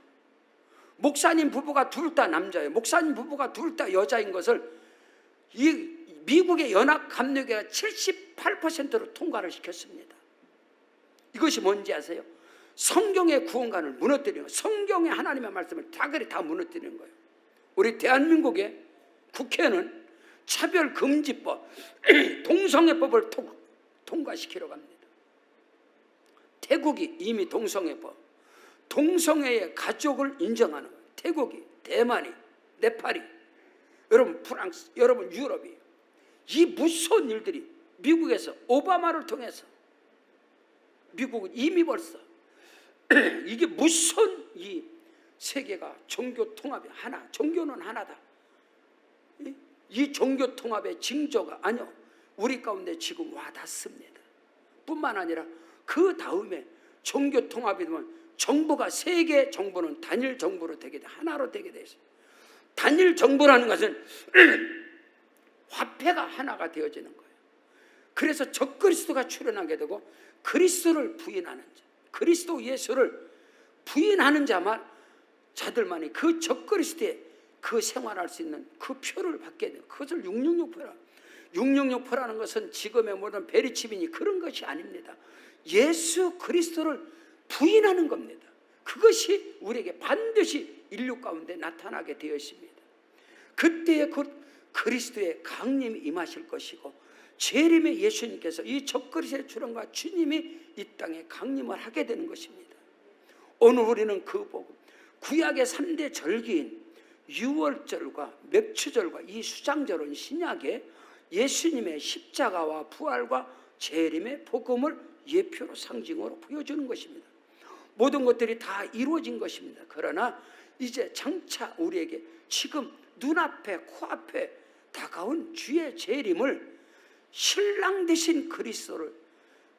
목사님 부부가 둘 다 남자예요. 목사님 부부가 둘 다 여자인 것을 이 미국의 연합감리교회가 78%로 통과를 시켰습니다. 이것이 뭔지 아세요? 성경의 구원관을 무너뜨리는 거예요. 성경의 하나님의 말씀을 다 무너뜨리는 거예요. 우리 대한민국의 국회는 차별금지법, 동성애법을 통과시키려고 합니다. 태국이 이미 동성애법, 동성애의 가족을 인정하는 거예요. 태국이, 대만이, 네팔이, 여러분 프랑스, 여러분 유럽이, 이 무서운 일들이 미국에서 오바마를 통해서, 미국은 이미 벌써 이게 무서운 이 세계가 종교 통합이 하나, 종교는 하나다, 이 종교 통합의 징조가 아니요 우리 가운데 지금 와닿습니다. 뿐만 아니라 그 다음에 종교 통합이 되면 정부가, 세계 정부는 단일 정부로 되게 돼, 하나로 되게 돼 있어요. 단일 정부라는 것은 화폐가 하나가 되어지는 거예요. 그래서 적그리스도가 출현하게 되고, 그리스도를 부인하는 자, 그리스도 예수를 부인하는 자들만이 그 적그리스도의 그 생활할 수 있는 그 표를 받게 돼요. 그것을 666표라. 666표라는 것은 지금의 모든 베리치빈이 그런 것이 아닙니다. 예수 그리스도를 부인하는 겁니다. 그것이 우리에게 반드시 인류 가운데 나타나게 되어 있습니다. 그때에 그리스도의 강림이 임하실 것이고, 재림의 예수님께서 이 적그리스도의 출현과 주님이 이 땅에 강림을 하게 되는 것입니다. 오늘 우리는 그 복음, 구약의 3대 절기인 유월절과 맥추절과 이 수장절은 신약의 예수님의 십자가와 부활과 재림의 복음을 예표로 상징으로 보여주는 것입니다. 모든 것들이 다 이루어진 것입니다. 그러나 이제 장차 우리에게 지금 눈앞에 코앞에 다가온 주의 재림을 신랑 되신 그리스도를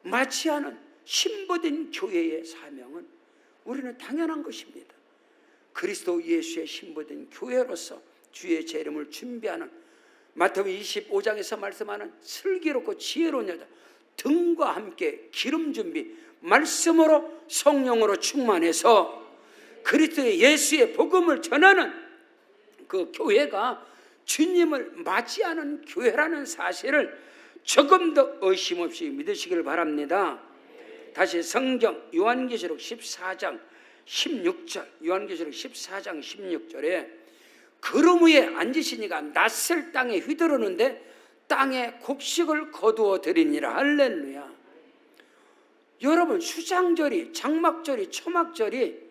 맞이하는 신부된 교회의 사명은 우리는 당연한 것입니다. 그리스도 예수의 신부된 교회로서 주의 재림을 준비하는, 마태복음 25장에서 말씀하는 슬기롭고 지혜로운 여자, 등과 함께 기름 준비, 말씀으로 성령으로 충만해서 그리스도의 예수의 복음을 전하는 그 교회가 주님을 맞이하는 교회라는 사실을 조금 더 의심 없이 믿으시길 바랍니다. 다시 성경 요한계시록 14장 16절, 요한계시록 14장 16절에 그름 위에 앉으시니가 낯설 땅에 휘두르는데 땅에 곡식을 거두어 드리니라. 할렐루야. 여러분, 수장절이, 장막절이, 초막절이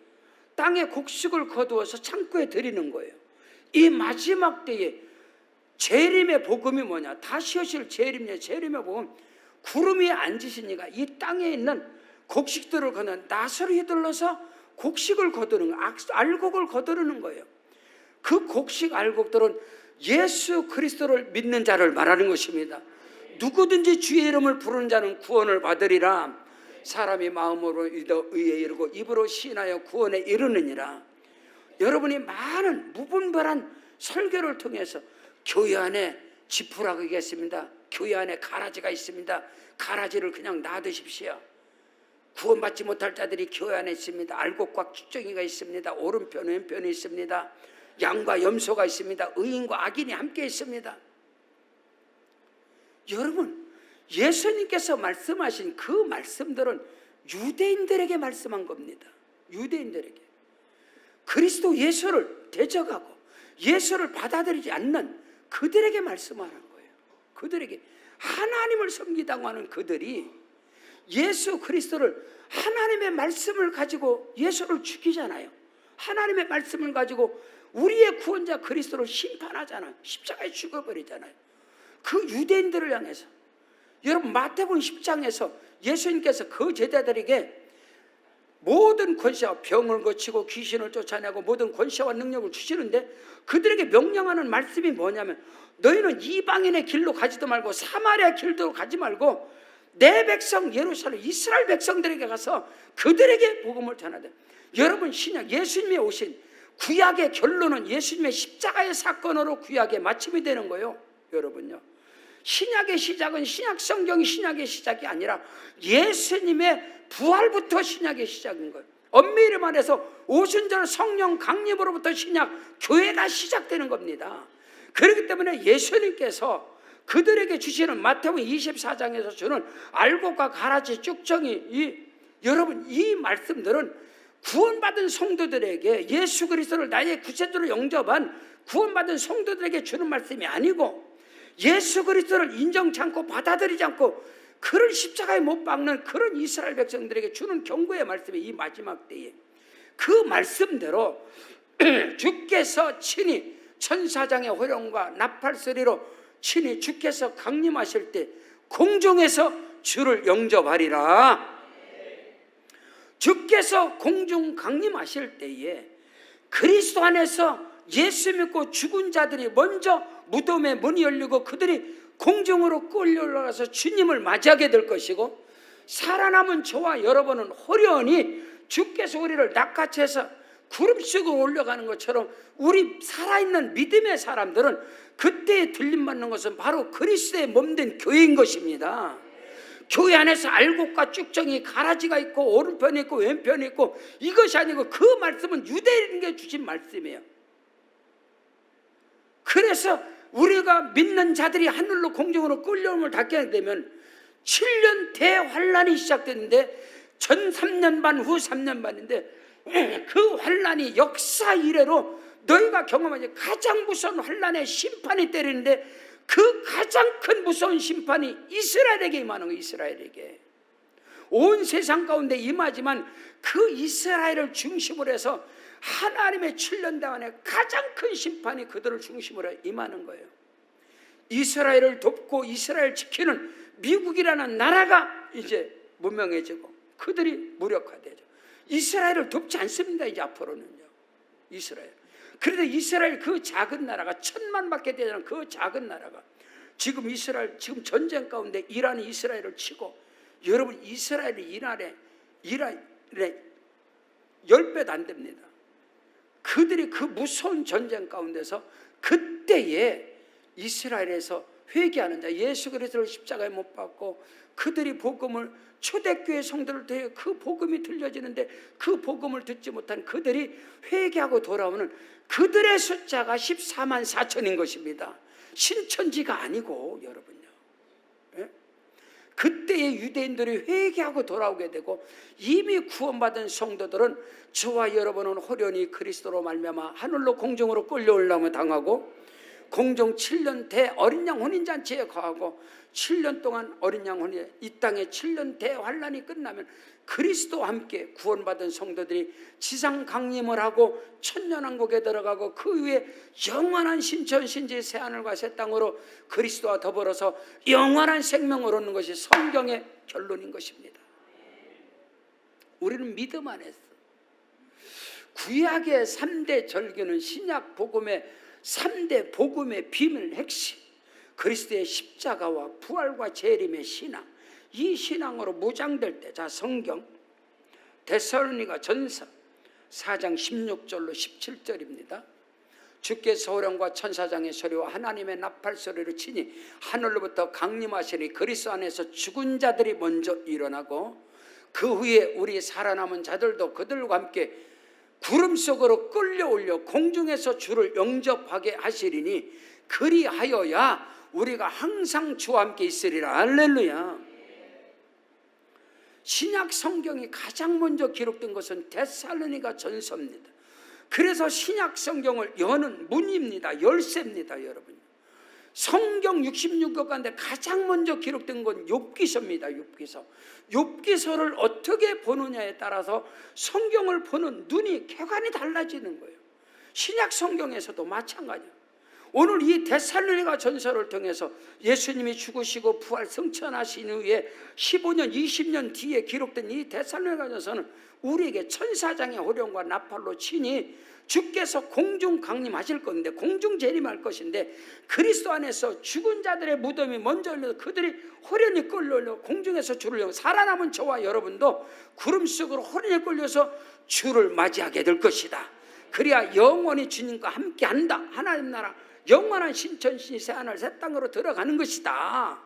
땅에 곡식을 거두어서 창고에 드리는 거예요. 이 마지막 때에 재림의 복음이 뭐냐? 다시 오실 재림의 복음, 구름 위에 앉으시니까 이 땅에 있는 곡식들을 거는 낫으로 휘둘러서 곡식을 거두는, 알곡을 거두는 거예요. 그 곡식 알곡들은 예수 그리스도를 믿는 자를 말하는 것입니다. 누구든지 주의 이름을 부르는 자는 구원을 받으리라. 사람이 마음으로 의에 이르고 입으로 시인하여 구원에 이르느니라. 여러분이 많은 무분별한 설교를 통해서 교회 안에 지푸라기가 있습니다. 교회 안에 가라지가 있습니다. 가라지를 그냥 놔두십시오. 구원받지 못할 자들이 교회 안에 있습니다. 알곡과 쭉정이가 있습니다. 오른편 왼편이 있습니다. 양과 염소가 있습니다. 의인과 악인이 함께 있습니다. 여러분, 예수님께서 말씀하신 그 말씀들은 유대인들에게 말씀한 겁니다. 유대인들에게. 그리스도 예수를 대적하고 예수를 받아들이지 않는 그들에게 말씀하는 거예요. 그들에게, 하나님을 섬기다고 하는 그들이 예수 그리스도를, 하나님의 말씀을 가지고 예수를 죽이잖아요. 하나님의 말씀을 가지고 우리의 구원자 그리스도를 심판하잖아요. 십자가에 죽어버리잖아요. 그 유대인들을 향해서, 여러분 마태복음 10장에서 예수님께서 그 제자들에게 모든 권세와 병을 고치고 귀신을 쫓아내고 모든 권세와 능력을 주시는데 그들에게 명령하는 말씀이 뭐냐면 너희는 이방인의 길로 가지도 말고 사마리아 길도 가지 말고 내 백성 예루살렘 이스라엘 백성들에게 가서 그들에게 복음을 전하되. 여러분, 신약 예수님이 오신 구약의 결론은 예수님의 십자가의 사건으로 구약의 마침이 되는 거예요. 여러분요, 신약의 시작은 신약 성경이 신약의 시작이 아니라 예수님의 부활부터 신약의 시작인 거예요. 엄밀히 말해서 오순절 성령 강림으로부터 신약 교회가 시작되는 겁니다. 그렇기 때문에 예수님께서 그들에게 주시는 마태복음 24장에서 주는 알곡과 가라지 쭉정이 여러분, 이 말씀들은 구원받은 성도들에게 예수 그리스도를 나의 구세주로 영접한 구원받은 성도들에게 주는 말씀이 아니고 예수 그리스도를 인정치 않고 받아들이지 않고 그를 십자가에 못 박는 그런 이스라엘 백성들에게 주는 경고의 말씀이 이 마지막 때에 그 말씀대로 주께서 친히 천사장의 호령과 나팔소리로 친히 주께서 강림하실 때 공중에서 주를 영접하리라. 주께서 공중 강림하실 때에 그리스도 안에서 예수 믿고 죽은 자들이 먼저 무덤의 문이 열리고 그들이 공중으로 끌려 올라가서 주님을 맞이하게 될 것이고 살아남은 저와 여러분은 호련히 주께서 우리를 낚아채서 구름 속으로 올려가는 것처럼 우리 살아있는 믿음의 사람들은 그때에 들림받는 것은 바로 그리스도의 몸된 교회인 것입니다. 교회 안에서 알곡과 쭉정이 가라지가 있고 오른편이 있고 왼편이 있고 이것이 아니고 그 말씀은 유대인에게 주신 말씀이에요. 그래서 우리가 믿는 자들이 하늘로 공중으로 끌려옴을 닫게 되면 7년 대환란이 시작됐는데 전 3년 반 후 3년 반인데 그 환란이 역사 이래로 너희가 경험하지 가장 무서운 환란의 심판이 때리는데 그 가장 큰 무서운 심판이 이스라엘에게 임하는 거예요. 이스라엘에게 온 세상 가운데 임하지만 그 이스라엘을 중심으로 해서 하나님의 7년 동안에 가장 큰 심판이 그들을 중심으로 임하는 거예요. 이스라엘을 돕고 이스라엘 지키는 미국이라는 나라가 이제 무명해지고 그들이 무력화되죠. 이스라엘을 돕지 않습니다. 이제 앞으로는요. 이스라엘. 그래도 이스라엘 그 작은 나라가 1000만밖에 되지 않은 그 작은 나라가 지금 이스라엘 지금 전쟁 가운데 이란이 이스라엘을 치고 여러분 이스라엘이 이란에 10배도 안 됩니다. 그들이 그 무서운 전쟁 가운데서 그때에 이스라엘에서 회개하는 자 예수 그리스도를 십자가에 못 박고 그들이 복음을 초대교회 성도를 통해 그 복음이 들려지는데 그 복음을 듣지 못한 그들이 회개하고 돌아오는 그들의 숫자가 14만 4천인 것입니다. 신천지가 아니고 여러분요. 예? 그때의 유대인들이 회개하고 돌아오게 되고 이미 구원받은 성도들은 저와 여러분은 호련히 그리스도로 말미암아 하늘로 공중으로 끌려올라오며 당하고 공중 7년 대 어린 양 혼인잔치에 거하고 7년 동안 어린 양 혼인 이 땅에 7년 대환란이 끝나면 그리스도와 함께 구원받은 성도들이 지상 강림을 하고 천년왕국에 들어가고 그 위에 영원한 신천 신지 새하늘과 새 땅으로 그리스도와 더불어서 영원한 생명을 얻는 것이 성경의 결론인 것입니다. 우리는 믿음 안에서 구약의 3대 절기는 신약 복음의 3대 복음의 비밀 핵심 그리스도의 십자가와 부활과 재림의 신앙 이 신앙으로 무장될 때 자 성경 데살로니가 전서 4장 16절로 17절입니다. 주께서 호령과 천사장의 소리와 하나님의 나팔 소리로 치니 하늘로부터 강림하시니 그리스도 안에서 죽은 자들이 먼저 일어나고 그 후에 우리 살아남은 자들도 그들과 함께 구름 속으로 끌려올려 공중에서 주를 영접하게 하시리니 그리하여야 우리가 항상 주와 함께 있으리라. 할렐루야. 신약 성경이 가장 먼저 기록된 것은 데살로니가 전서입니다. 그래서 신약 성경을 여는 문입니다. 열쇠입니다. 여러분 성경 66권 가운데 가장 먼저 기록된 건 욥기서입니다. 욥기서. 욥기서를 어떻게 보느냐에 따라서 성경을 보는 눈이 객관이 달라지는 거예요. 신약 성경에서도 마찬가지예요. 오늘 이 데살로니가 전서를 통해서 예수님이 죽으시고 부활 승천하신 후에 15년 20년 뒤에 기록된 이 데살로니가 전서는 우리에게 천사장의 호령과 나팔로 치니 주께서 공중 강림하실 건데, 공중 재림할 것인데, 그리스도 안에서 죽은 자들의 무덤이 먼저 열려서 그들이 호련히 끌려 공중에서 주를 영고, 살아남은 저와 여러분도 구름 속으로 호련히 끌려서 주를 맞이하게 될 것이다. 그래야 영원히 주님과 함께한다. 하나님 나라 영원한 신천지 새하늘 새 땅으로 들어가는 것이다.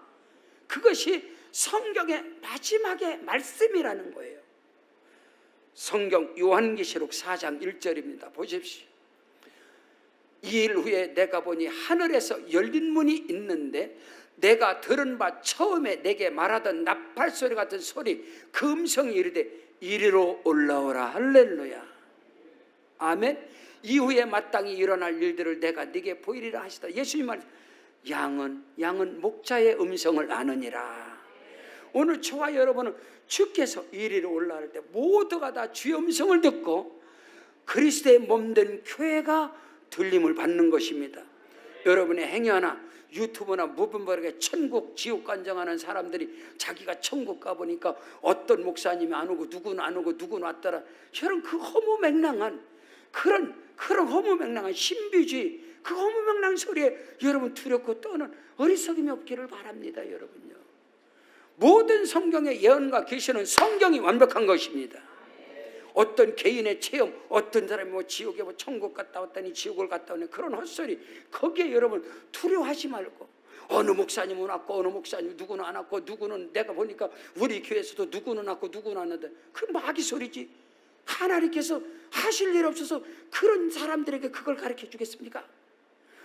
그것이 성경의 마지막의 말씀이라는 거예요. 성경 요한계시록 4장 1절입니다. 보십시오. 2일 후에 내가 보니 하늘에서 열린 문이 있는데 내가 들은 바 처음에 내게 말하던 나팔소리 같은 소리, 그 음성이 이르되 이리로 올라오라. 할렐루야. 아멘. 이후에 마땅히 일어날 일들을 내가 네게 보이리라 하시다. 예수님 말, 양은 목자의 음성을 아느니라. 오늘 저와 여러분은 주께서 이리로 올라갈 때 모두가 다 주의 음성을 듣고 그리스도의 몸된 교회가 들림을 받는 것입니다. 여러분의 행여나 유튜브나 무분별하게 천국 지옥 간증하는 사람들이 자기가 천국 가보니까 어떤 목사님이 안 오고 누구는 안 오고 누구는 왔더라, 여러분 그 허무맹랑한 그런 허무맹랑한 신비주의, 그 허무맹랑한 소리에 여러분 두렵고 떠는 어리석음이 없기를 바랍니다. 여러분요, 모든 성경의 예언과 계시는 성경이 완벽한 것입니다. 어떤 개인의 체험, 어떤 사람이 지옥에 천국 갔다 왔다니 지옥을 갔다 오니 그런 헛소리, 거기에 여러분 두려워하지 말고, 어느 목사님은 왔고 어느 목사님 누구는 안 왔고, 누구는 내가 보니까 우리 교회에서도 누구는 왔고 누구는 왔는데, 그 마귀 소리지. 하나님께서 하실 일 없어서 그런 사람들에게 그걸 가르쳐 주겠습니까?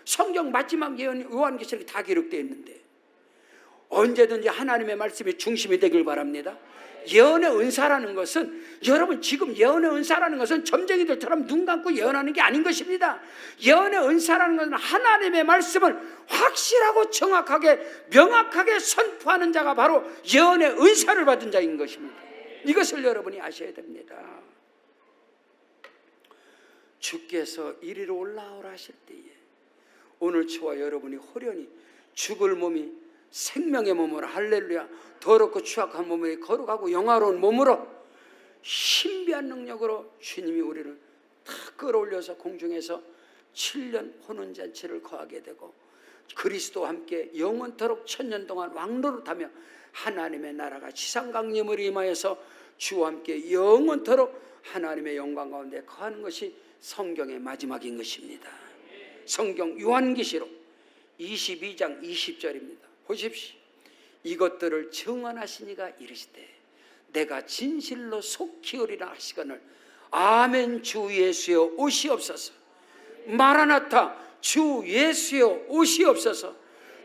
성경 마지막 예언 요한계시록에 다 기록되어 있는데 언제든지 하나님의 말씀이 중심이 되길 바랍니다. 예언의 은사라는 것은, 여러분 지금 예언의 은사라는 것은 점쟁이들처럼 눈 감고 예언하는 게 아닌 것입니다. 예언의 은사라는 것은 하나님의 말씀을 확실하고 정확하게 명확하게 선포하는 자가 바로 예언의 은사를 받은 자인 것입니다. 이것을 여러분이 아셔야 됩니다. 주께서 이리로 올라오라 하실 때에 오늘 저와 여러분이 호련히 죽을 몸이 생명의 몸으로, 할렐루야, 더럽고 추악한 몸에 거룩하고 영화로운 몸으로 신비한 능력으로 주님이 우리를 다 끌어올려서 공중에서 7년 혼인잔치를 거하게 되고 그리스도와 함께 영원토록 천년 동안 왕노릇하며 하나님의 나라가 지상 강림으로 임하여서 주와 함께 영원토록 하나님의 영광 가운데 거하는 것이 성경의 마지막인 것입니다. 성경 요한계시록 22장 20절입니다. 보십시오. 이것들을 증언하시니가 이르시되 내가 진실로 속히 오리라 하시거늘 아멘. 주 예수여 오시옵소서. 마라나타, 주 예수여 오시옵소서.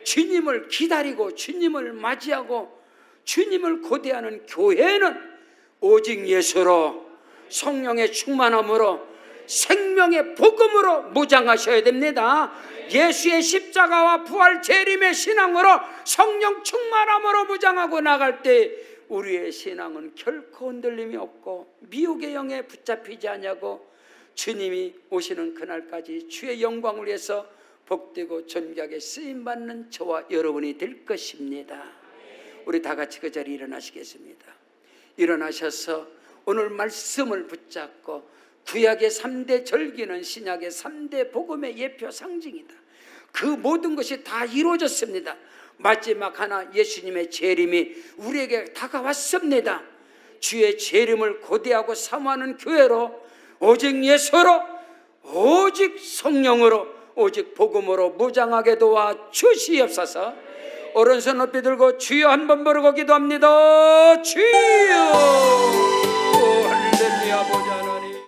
주님을 기다리고 주님을 맞이하고 주님을 고대하는 교회는 오직 예수로, 성령의 충만함으로, 생명의 복음으로 무장하셔야 됩니다. 예수의 십자가와 부활 재림의 신앙으로, 성령 충만함으로 무장하고 나갈 때 우리의 신앙은 결코 흔들림이 없고 미혹의 영에 붙잡히지 않냐고 주님이 오시는 그날까지 주의 영광을 위해서 복되고 존귀하게 쓰임받는 저와 여러분이 될 것입니다. 우리 다 같이 그 자리에 일어나시겠습니다. 일어나셔서 오늘 말씀을 붙잡고, 구약의 3대 절기는 신약의 3대 복음의 예표 상징이다. 그 모든 것이 다 이루어졌습니다. 마지막 하나 예수님의 재림이 우리에게 다가왔습니다. 주의 재림을 고대하고 사모하는 교회로, 오직 예수로, 오직 성령으로, 오직 복음으로 무장하게 도와 주시옵소서. 오른손 높이 들고 주여 한번 부르고 기도합니다. 주여. 할렐루야. 보자.